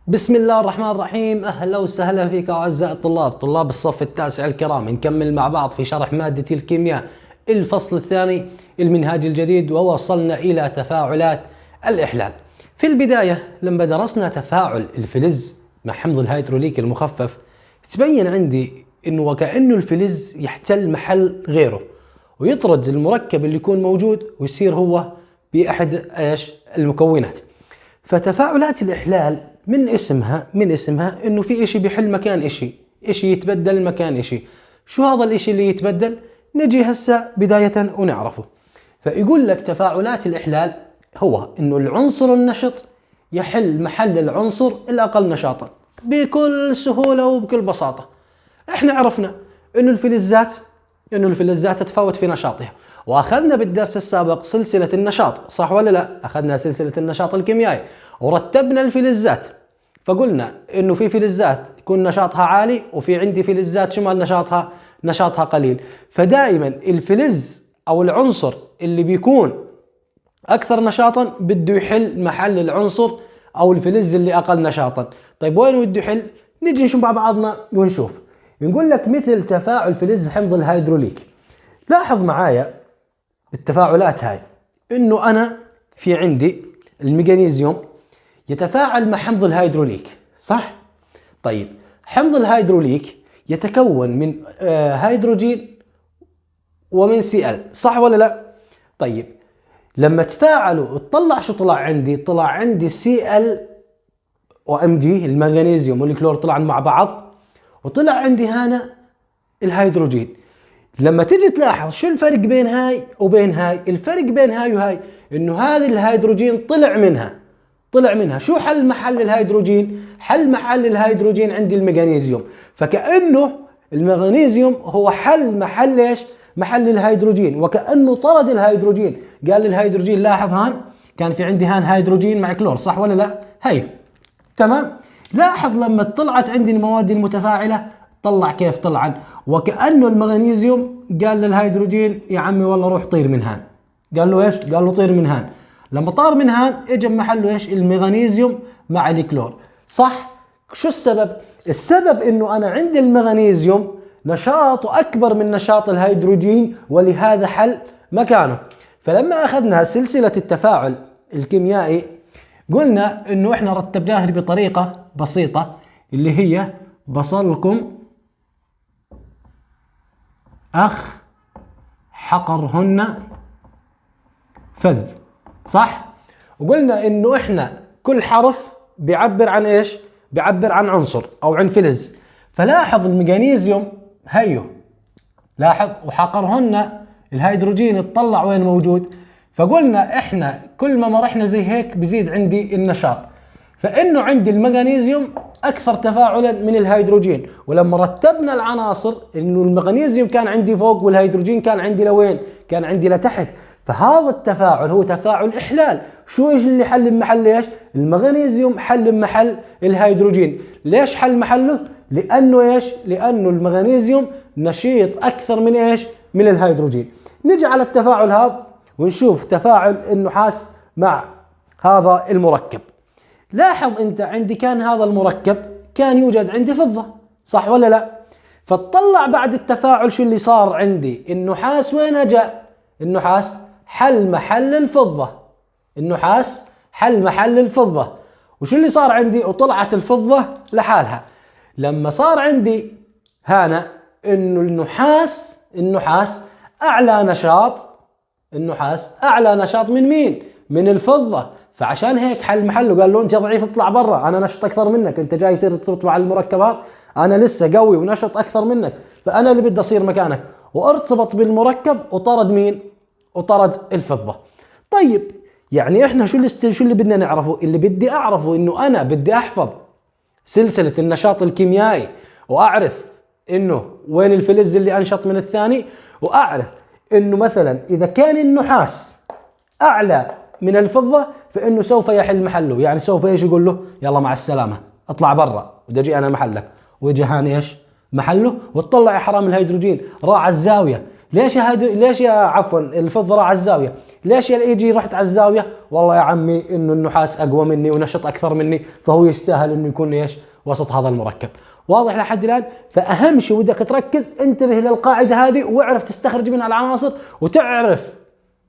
بسم الله الرحمن الرحيم. أهلا وسهلا فيك أعزائي الطلاب، طلاب الصف التاسع الكرام. نكمل مع بعض في شرح مادة الكيمياء الفصل الثاني المنهاج الجديد، ووصلنا إلى تفاعلات الإحلال. في البداية لما درسنا تفاعل الفلز مع حمض الهيدروليك المخفف، تبين عندي إنه وكأنه الفلز يحتل محل غيره ويطرد المركب اللي يكون موجود ويصير هو بأحد المكونات. فتفاعلات الإحلال من اسمها انه في اشي بيحل مكان اشي يتبدل مكان اشي. شو هذا الاشي اللي يتبدل؟ نجي هسه بداية ونعرفه. فيقول لك تفاعلات الإحلال هو انه العنصر النشط يحل محل العنصر الأقل نشاطا بكل سهولة وبكل بساطة. احنا عرفنا انه الفلزات تتفاوت في نشاطها، واخذنا بالدرس السابق سلسلة النشاط، صح ولا لا؟ اخذنا سلسلة النشاط الكيميائي ورتبنا الفلزات، فقلنا انه في فلزات يكون نشاطها عالي وفي عندي فلزات شمال نشاطها قليل. فدائما الفلز او العنصر اللي بيكون اكثر نشاطا بده يحل محل العنصر او الفلز اللي اقل نشاطا. طيب وين بده يحل؟ نيجي نشوف مع بعضنا ونشوف. نقول لك مثل تفاعل فلز حمض الهيدروليك. لاحظ معايا التفاعلات هاي، انه انا في عندي المغنيسيوم يتفاعل مع حمض الهيدروليك، صح؟ طيب حمض الهيدروليك يتكون من هيدروجين ومن Cl، صح ولا لا؟ طيب لما تفاعلوا تطلع شو طلع عندي؟ طلع عندي Cl وMg، المغنيسيوم والكلور طلعوا مع بعض، وطلع عندي هنا الهيدروجين. لما تيجي تلاحظ شو الفرق بين هاي وبين هاي؟ الفرق بين هاي وهاي انه هذا الهيدروجين طلع منها. شو حل محل الهيدروجين؟ حل محل الهيدروجين عندي المغنيسيوم. فكأنه المغنيسيوم هو حل محل ايش؟ محل الهيدروجين، وكأنه طرد الهيدروجين. قال للهيدروجين لاحظ هان كان في عندي هان هيدروجين مع كلور، صح ولا لا؟ هي تمام. لاحظ لما طلعت عندي المواد المتفاعلة طلع كيف طلعن، وكأنه المغنيسيوم قال للهيدروجين يا عمي والله روح طير من هان. قال له ايش؟ قال له طير من هان. لما طار من هان اجى محله ايش؟ المغنيسيوم مع الكلور، صح؟ شو السبب؟ السبب انه انا عندي المغنيسيوم نشاطه اكبر من نشاط الهيدروجين، ولهذا حل مكانه. فلما اخذنا سلسلة التفاعل الكيميائي قلنا انه احنا رتبناها بطريقة بسيطة، اللي هي بصلكم اخ حقرهن فذ، صح؟ وقلنا انه احنا كل حرف بيعبر عن ايش؟ بيعبر عن عنصر او عن فلز. فلاحظ المغنيسيوم هيو، لاحظ، وحقرهن الهيدروجين اتطلع وين موجود. فقلنا احنا كل ما مرحنا زي هيك بزيد عندي النشاط، فانه عندي المغنيسيوم اكثر تفاعلا من الهيدروجين. ولما رتبنا العناصر انه المغنيسيوم كان عندي فوق والهيدروجين كان عندي لوين؟ كان عندي لتحت. فهذا التفاعل هو تفاعل إحلال. شو ايش اللي حل محل ايش؟ المغنيسيوم حل محل الهيدروجين. ليش حل محله؟ لانه ايش؟ لانه المغنيسيوم نشيط اكثر من ايش؟ من الهيدروجين. نجي على التفاعل هذا ونشوف تفاعل النحاس مع هذا المركب. لاحظ انت عندي كان هذا المركب كان يوجد عندي فضة، صح ولا لا؟ فتطلع بعد التفاعل شو اللي صار عندي؟ النحاس وين جاء؟ النحاس حل محل الفضة. النحاس حل محل الفضة. وشو اللي صار عندي؟ وطلعت الفضة لحالها. لما صار عندي هنا انه النحاس اعلى نشاط من مين؟ من الفضة. فعشان هيك حل محله، قال له انت يا ضعيف اطلع برا، انا نشط اكثر منك، انت جاي ترتبط مع المركبات، انا لسه قوي ونشط اكثر منك، فانا اللي بدي اصير مكانك. وارتبط بالمركب وطرد مين؟ وطرد الفضة. طيب يعني احنا شو اللي بدنا نعرفه؟ اللي بدي اعرفه انه انا بدي احفظ سلسلة النشاط الكيميائي، واعرف انه وين الفلز اللي انشط من الثاني، واعرف انه مثلا اذا كان النحاس اعلى من الفضة فانه سوف يحل محله. يعني سوف ايش يقول له؟ يلا مع السلامة اطلع برا بدي اجي انا محلك. ويجي هان ايش؟ محله. وتطلع يا حرام الهيدروجين راح الزاوية. ليش يا عفوا الفضة راح على الزاوية؟ ليش يا الايجي رحت على الزاوية؟ والله يا عمي انه النحاس اقوى مني ونشط اكثر مني، فهو يستاهل انه يكون ايش؟ وسط هذا المركب. واضح لحد الان؟ فاهم شيء ودك تركز، انتبه للقاعدة هذه واعرف تستخرج منها العناصر، وتعرف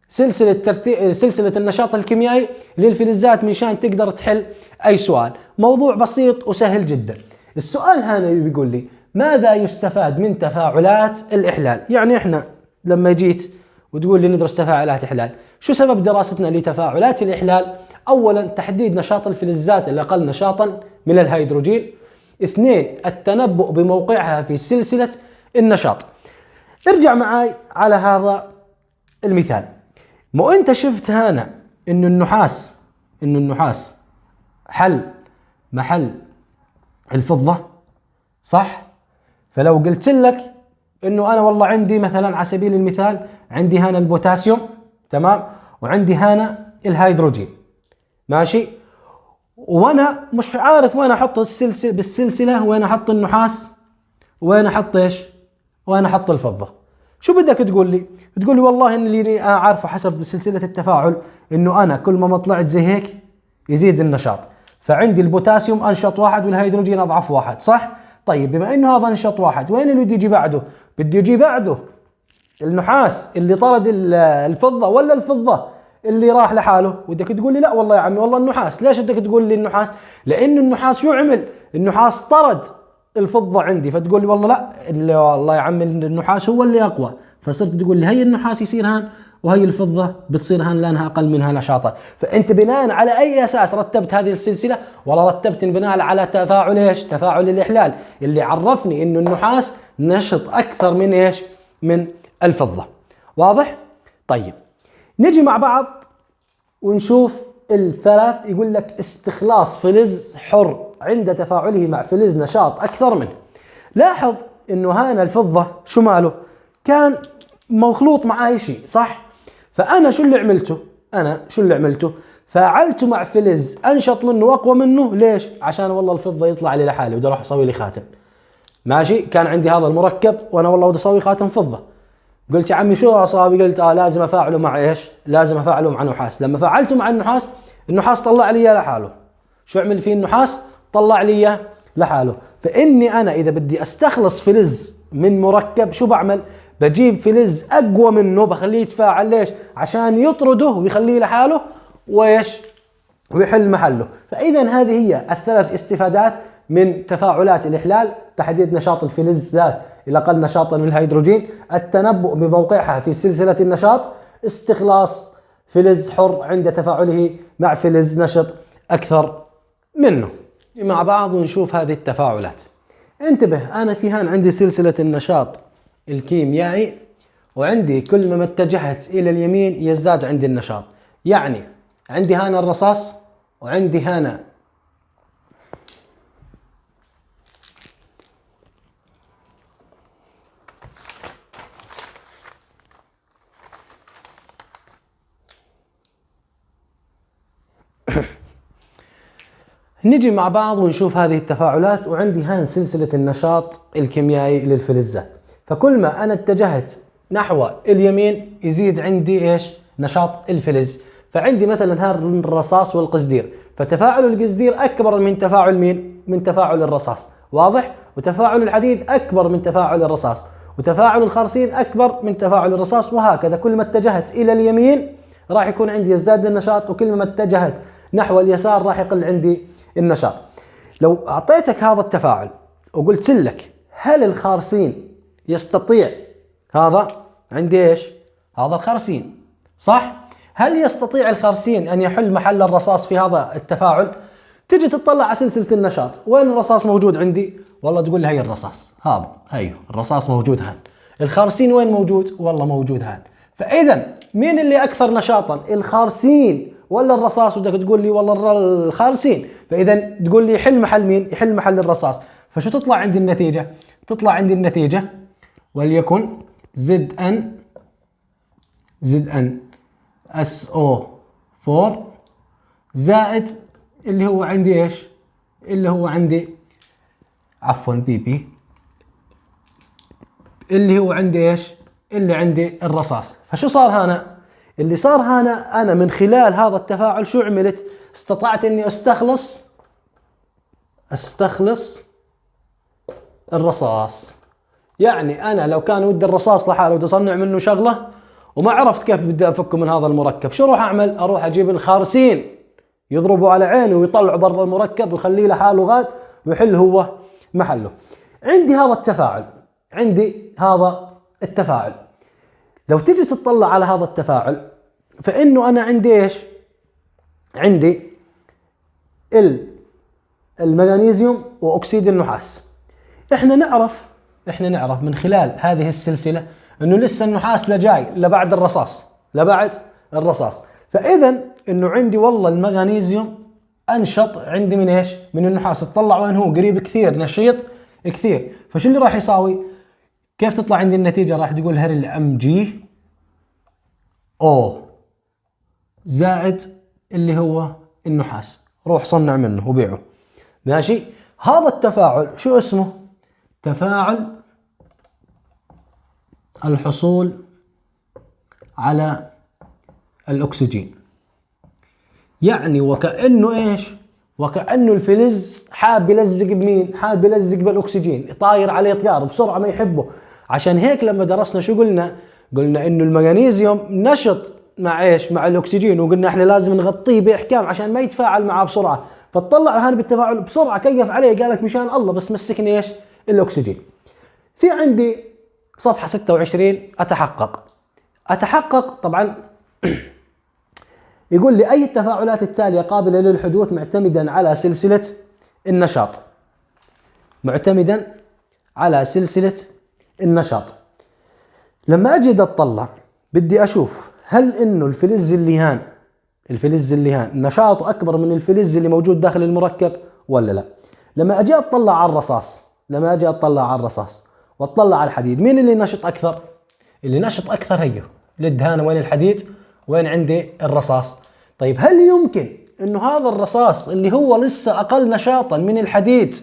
سلسلة النشاط الكيميائي للفلزات مشان تقدر تحل اي سؤال. موضوع بسيط وسهل جدا. السؤال هنا بيقول لي ماذا يستفاد من تفاعلات الإحلال؟ يعني احنا لما جيت وتقول لي ندرس تفاعلات إحلال، شو سبب دراستنا لتفاعلات الإحلال؟ أولا تحديد نشاط الفلزات الأقل نشاطا من الهيدروجين. اثنين التنبؤ بموقعها في سلسلة النشاط. ارجع معي على هذا المثال. مو انت شفت هنا انه النحاس حل محل الفضة، صح؟ فلو قلت لك انه انا والله عندي مثلا على سبيل المثال عندي هنا البوتاسيوم، تمام، وعندي هنا الهيدروجين، ماشي، وانا مش عارف وين احط بالسلسلة، وين احط النحاس، وين احط ايش، وين احط الفضة. شو بدك تقول لي؟ تقول لي والله ان اللي انا عارفه حسب سلسلة التفاعل انه انا كل ما طلعت زي هيك يزيد النشاط، فعندي البوتاسيوم انشط واحد والهيدروجين اضعف واحد، صح؟ طيب بما انه هذا انشط واحد، وين اللي بده يجي بعده؟ بده يجي بعده النحاس اللي طرد الفضة، ولا الفضة اللي راح لحاله؟ ودك تقول لي لا والله يا عمي والله النحاس. ليش بدك تقول لي النحاس؟ لانه النحاس شو عمل؟ النحاس طرد الفضة عندي، فتقول لي والله لا اللي والله يا عمي النحاس هو اللي اقوى، فصرت تقول لي هي النحاس يصير هان وهي الفضة بتصير هان لانها اقل منها نشاطا. فانت بناء على اي اساس رتبت هذه السلسلة؟ ولا رتبت بناء على تفاعل ايش؟ تفاعل الاحلال اللي عرفني انه النحاس نشط اكثر من ايش؟ من الفضة. واضح؟ طيب نجي مع بعض ونشوف الثلاث. يقول لك استخلاص فلز حر عند تفاعله مع فلز نشاط اكثر منه. لاحظ انه هنا الفضة شو ماله؟ كان مخلوط مع اي شيء، صح؟ فانا شو اللي عملته؟ فاعلته مع فلز انشط منه واقوى منه. ليش؟ عشان والله الفضة يطلع لي لحالي بدي اروح اسوي لي خاتم، ماشي؟ كان عندي هذا المركب وانا والله بدي اسوي خاتم فضة، قلت يا عمي شو اصابي؟ قلت لازم افاعله مع ايش؟ لازم افاعله مع نحاس. لما فعلته مع النحاس طلع لي اياه لحاله. شو عمل فيه النحاس؟ طلع لي اياه لحاله. فاني انا اذا بدي استخلص فلز من مركب شو بعمل؟ بجيب فلز اقوى منه بخليه يتفاعل. ليش؟ عشان يطرده ويخليه لحاله وايش؟ ويحل محله. فاذا هذه هي الثلاث استفادات من تفاعلات الاحلال: تحديد نشاط الفلزات الأقل نشاطا من الهيدروجين، التنبؤ بموقعها في سلسلة النشاط، استخلاص فلز حر عند تفاعله مع فلز نشط أكثر منه. مع بعض ونشوف هذه التفاعلات. انتبه، أنا في هان عندي سلسلة النشاط الكيميائي، وعندي كل ما اتجهت إلى اليمين يزداد عندي النشاط. يعني عندي هنا الرصاص، وعندي هنا نجي مع بعض ونشوف هذه التفاعلات. وعندي هان سلسلة النشاط الكيميائي للفلزات، فكل ما أنا اتجهت نحو اليمين يزيد عندي إيش؟ نشاط الفلز. فعندي مثلا هان الرصاص والقصدير، فتفاعل القصدير أكبر من تفاعل مين؟ من تفاعل الرصاص، واضح؟ وتفاعل الحديد أكبر من تفاعل الرصاص، وتفاعل الخرسين أكبر من تفاعل الرصاص، وهكذا. كل ما اتجهت إلى اليمين راح يكون عندي يزداد النشاط، وكل ما اتجهت نحو اليسار راح يقل عندي النشاط. لو أعطيتك هذا التفاعل وقلت لك هل الخارسين يستطيع، هذا عندي إيش؟ هذا الخارسين، صح؟ هل يستطيع الخارسين أن يحل محل الرصاص في هذا التفاعل؟ تجي تطلع على سلسلة النشاط، وين الرصاص موجود عندي؟ والله تقول لي هي الرصاص، هذا هيو الرصاص موجود هان. الخارسين وين موجود؟ والله موجود هان. فإذا مين اللي أكثر نشاطا؟ الخارسين ولا الرصاص؟ ودك تقول لي والله الخارسين. فإذا تقول لي يحل محل مين؟ يحل محل الرصاص. فشو تطلع عندي النتيجة؟ تطلع عندي النتيجة وليكن ZN SO4 زائد اللي هو عندي ايش؟ اللي هو عندي عفوا PP، اللي هو عندي ايش؟ اللي عندي الرصاص. فشو صار هنا؟ اللي صار هنا انا من خلال هذا التفاعل شو عملت؟ استطعت اني استخلص الرصاص. يعني انا لو كان ودي الرصاص لحاله بدي اصنع منه شغله وما عرفت كيف بدي افكه من هذا المركب، شو اروح اعمل؟ اروح اجيب الخارسين يضربوا على عينه ويطلعوا برا المركب ويخليه لحاله غاد ويحل هو محله. عندي هذا التفاعل. لو تجي تطلع على هذا التفاعل فانه انا عندي ايش؟ عندي المغنيسيوم واكسيد النحاس. احنا نعرف من خلال هذه السلسله انه لسه النحاس لجاي لبعد الرصاص. فاذا انه عندي والله المغنيسيوم انشط عندي من ايش؟ من النحاس. تطلع وين هو قريب كثير، نشيط كثير. فشو اللي راح يساوي؟ كيف تطلع عندي النتيجه؟ راح تقول هل MgO زائد اللي هو النحاس، روح صنع منه وبيعه. ماشي. هذا التفاعل شو اسمه؟ تفاعل الحصول على الأكسجين. يعني وكأنه ايش؟ وكأنه الفلز حاب يلزق بمين؟ حاب يلزق بالأكسجين، طاير عليه طيار بسرعة ما يحبه. عشان هيك لما درسنا شو قلنا انه المغنيسيوم نشط مع ايش؟ مع الأكسجين، وقلنا احنا لازم نغطيه بإحكام عشان ما يتفاعل معه بسرعة. فطلع هذا بالتفاعل بسرعة، كيف عليه، قال لك مشان الله بس مسكني ايش؟ الأكسجين. في عندي صفحة 26 أتحقق طبعا يقول لي أي التفاعلات التالية قابلة للحدوث معتمدا على سلسلة النشاط. لما أجي أطلع بدي أشوف هل إنه الفلز الليهان نشاطه أكبر من الفلز اللي موجود داخل المركب ولا لا. لما أجي أطلع على الرصاص واطلع على الحديد، مين اللي نشط أكثر؟ اللي نشط أكثر هي الدهانة. وين الحديد؟ وين عندي الرصاص؟ طيب هل يمكن إنه هذا الرصاص اللي هو لسه أقل نشاطا من الحديد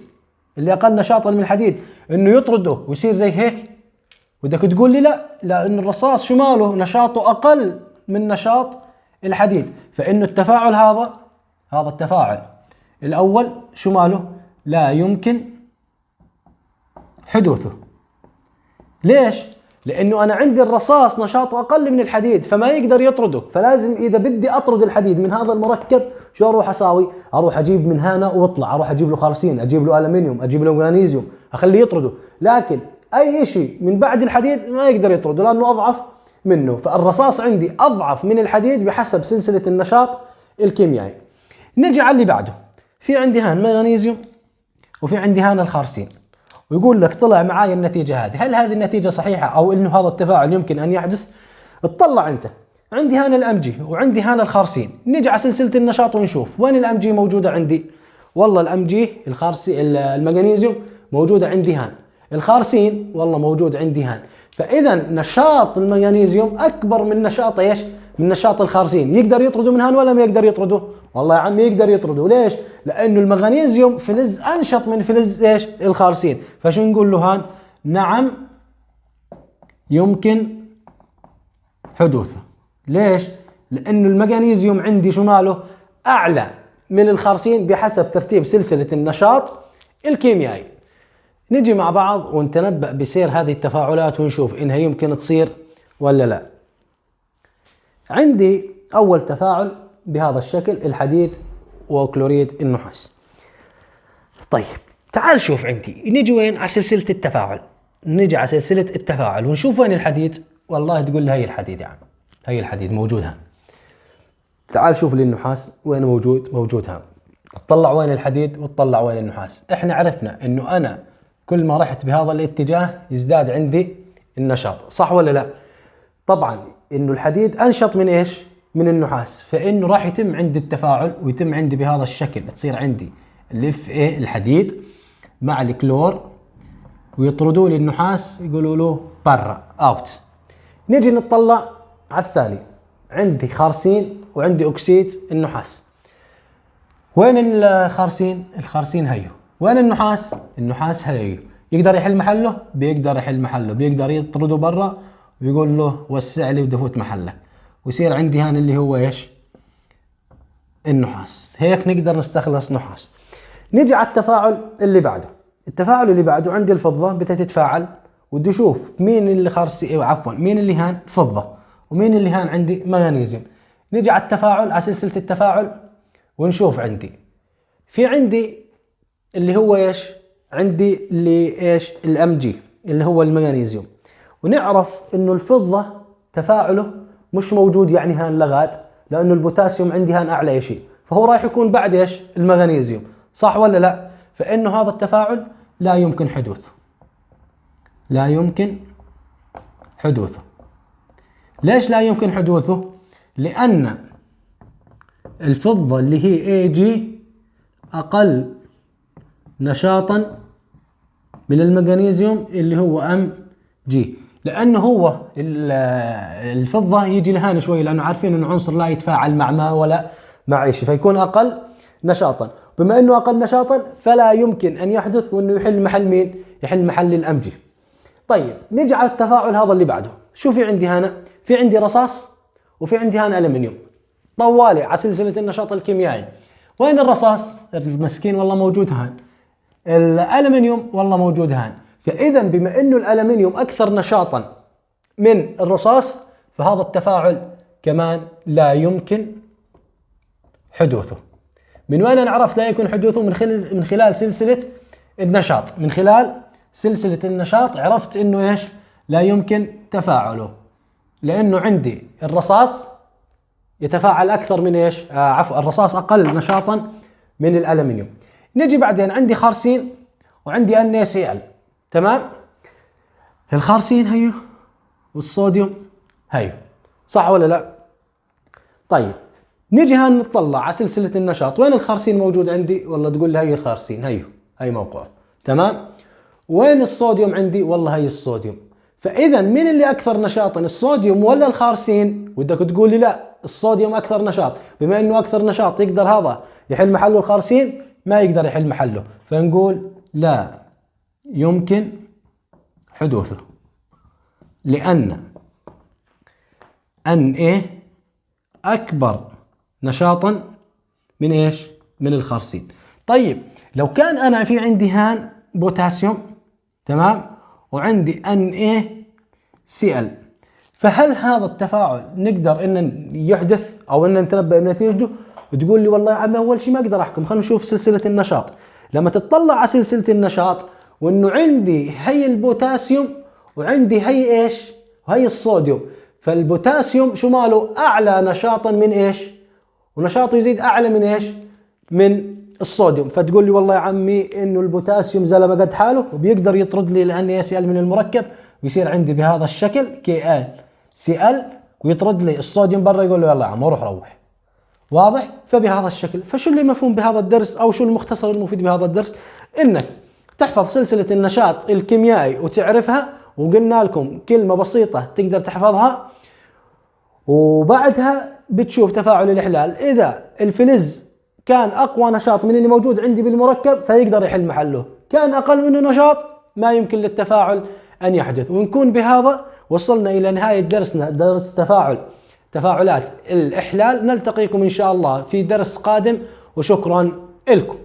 إنه يطرده ويصير زي هيك؟ ودك تقول لي لا، لأن الرصاص شو ماله؟ نشاطه أقل من نشاط الحديد. فإنه التفاعل هذا التفاعل الأول شو ماله؟ لا يمكن حدوثه. ليش؟ لأنه أنا عندي الرصاص نشاطه أقل من الحديد فما يقدر يطرده. فلازم إذا بدي أطرد الحديد من هذا المركب شو أروح أساوي؟ أروح أجيب من هنا واطلع، أروح أجيب له خارسين، أجيب له ألمنيوم، أجيب له مغنيسيوم، أخليه يطرده. لكن أي شيء من بعد الحديد ما يقدر يطرده لأنه أضعف منه. فالرصاص عندي أضعف من الحديد بحسب سلسلة النشاط الكيميائي. نجي على اللي بعده. في عندي هان مغنيسيوم وفي عندي هان الخارسين، ويقول لك طلع معايا النتيجة هذه. هل هذه النتيجة صحيحة أو إنه هذا التفاعل يمكن أن يحدث؟ اطلع أنت. عندي هان الأمجي وعندي هان الخارسين. نيجي على سلسلة النشاط ونشوف وين الأمجي موجودة عندي. والله الأمجي المغنيسيوم موجودة عندي هان، الخارسين والله موجود عندي هان. فإذا نشاط المغنيسيوم أكبر من نشاط ايش؟ من نشاط الخارسين. يقدر يطرده من هان ولا ما يقدر يطرده؟ والله يا عمي يقدر يطرده. ليش؟ لأنه المغنيسيوم فلز أنشط من فلز ايش؟ الخارسين. فشو نقول له هان؟ نعم يمكن حدوثه. ليش؟ لأنه المغنيسيوم عندي شو ماله؟ أعلى من الخارسين بحسب ترتيب سلسلة النشاط الكيميائي. نجي مع بعض ونتنبأ بسير هذه التفاعلات ونشوف إنها يمكن تصير ولا لا. عندي أول تفاعل بهذا الشكل، الحديد وكلوريد النحاس. طيب تعال شوف عندي، نجي وين؟ على سلسلة التفاعل. نجي على سلسلة التفاعل ونشوف وين الحديد. والله تقول لي هي الحديد يا عم، هي الحديد موجودها. تعال شوف لي النحاس وين موجودها. تطلع وين الحديد وتطلع وين النحاس. احنا عرفنا انه انا كل ما رحت بهذا الاتجاه يزداد عندي النشاط، صح ولا لا؟ طبعا انه الحديد انشط من ايش؟ من النحاس. فانه راح يتم عندي التفاعل ويتم عندي بهذا الشكل. تصير عندي الاف الحديد مع الكلور ويطردوا لي النحاس، يقولوا له برا اوت. نجي نطلع على الثاني. عندي خارسين وعندي اكسيد النحاس. وين الخارسين؟ الخارسين هيو. وين النحاس؟ النحاس هيو. يقدر يحل محله؟ بيقدر يحل محله، بيقدر يطرده برا بيقول له وسع لي ودفوت محلك، ويصير عندي هان اللي هو ايش؟ النحاس. هيك نقدر نستخلص نحاس. نيجي على التفاعل اللي بعده. التفاعل اللي بعده عندي الفضة بدها تتفاعل، ودي اشوف مين اللي خارسي عفوا مين اللي هان فضة ومين اللي هان عندي مغنيسيوم. نيجي على التفاعل، على سلسلة التفاعل، ونشوف عندي اللي هو ايش؟ عندي اللي ايش؟ الام جي اللي هو المغنيسيوم. ونعرف انه الفضة تفاعله مش موجود، يعني هان لغات، لانه البوتاسيوم عندي هان اعلى شيء، فهو رايح يكون بعد ايش؟ المغنيسيوم، صح ولا لا؟ فانه هذا التفاعل لا يمكن حدوثه. لا يمكن حدوثه. ليش لا يمكن حدوثه؟ لان الفضة اللي هي اي جي اقل نشاطا من المغنيسيوم اللي هو ام جي، لانه هو الفضة يجي لهان شوي، لانه عارفين انه عنصر لا يتفاعل مع ماء ولا مع شيء، فيكون اقل نشاطا. بما انه اقل نشاطا فلا يمكن ان يحدث، وانه يحل محل مين؟ يحل محل الام جي. طيب نيجي على التفاعل هذا اللي بعده. شو في عندي هنا؟ في عندي رصاص وفي عندي هنا الومنيوم، طوالي على سلسلة النشاط الكيميائي. وين الرصاص؟ المسكين والله موجود هان. الالومنيوم والله موجود هان. فاذا بما انه الالومنيوم اكثر نشاطا من الرصاص، فهذا التفاعل كمان لا يمكن حدوثه. من وين انا عرفت لا يمكن حدوثه؟ من خلال سلسلة النشاط. من خلال سلسلة النشاط عرفت انه ايش؟ لا يمكن تفاعله، لانه عندي الرصاص يتفاعل اكثر من ايش؟ الرصاص اقل نشاطا من الالومنيوم. نجي بعدين عندي خارسين وعندي NaCl، تمام؟ الخارسين هيو والصوديوم هيو، صح ولا لا؟ طيب نجي هان نطلع على سلسلة النشاط. وين الخارسين موجود عندي؟ والله تقول لي هي الخارسين، هي موقعه، تمام؟ وين الصوديوم عندي؟ والله هي الصوديوم. فاذا مين اللي اكثر نشاطا، الصوديوم ولا الخارسين؟ ودك تقول لي لا، الصوديوم اكثر نشاط. بما انه اكثر نشاط يقدر هذا يحل محله الخارسين؟ ما يقدر يحل محله، فنقول لا يمكن حدوثه، لان Na اكبر نشاطا من ايش؟ من الخارسين. طيب لو كان انا في عندي هان بوتاسيوم، تمام، وعندي NaCl، فهل هذا التفاعل نقدر ان يحدث او ان نتنبأ بنتيجته؟ وتقول لي والله يا عم اول شيء ما اقدر احكم، خلينا نشوف سلسلة النشاط. لما تطلع على سلسلة النشاط وانه عندي هي البوتاسيوم وعندي هي ايش؟ وهي الصوديوم، فالبوتاسيوم شو ماله؟ اعلى نشاطا من ايش؟ ونشاطه يزيد اعلى من ايش؟ من الصوديوم. فتقول لي والله يا عمي انه البوتاسيوم زلمه قد حاله وبيقدر يطرد لي NaCl من المركب، ويصير عندي بهذا الشكل KaCl، ويطرد لي الصوديوم برا. يقول له يلا يا عم روح. واضح؟ فبهذا الشكل. فشو اللي مفهوم بهذا الدرس، او شو المختصر المفيد بهذا الدرس؟ انك تحفظ سلسلة النشاط الكيميائي وتعرفها، وقلنا لكم كلمة بسيطة تقدر تحفظها، وبعدها بتشوف تفاعل الإحلال. إذا الفلز كان أقوى نشاط من اللي موجود عندي بالمركب فيقدر يحل محله، كان أقل منه نشاط ما يمكن للتفاعل أن يحدث. ونكون بهذا وصلنا إلى نهاية درسنا، درس تفاعلات الإحلال. نلتقيكم إن شاء الله في درس قادم، وشكرا لكم.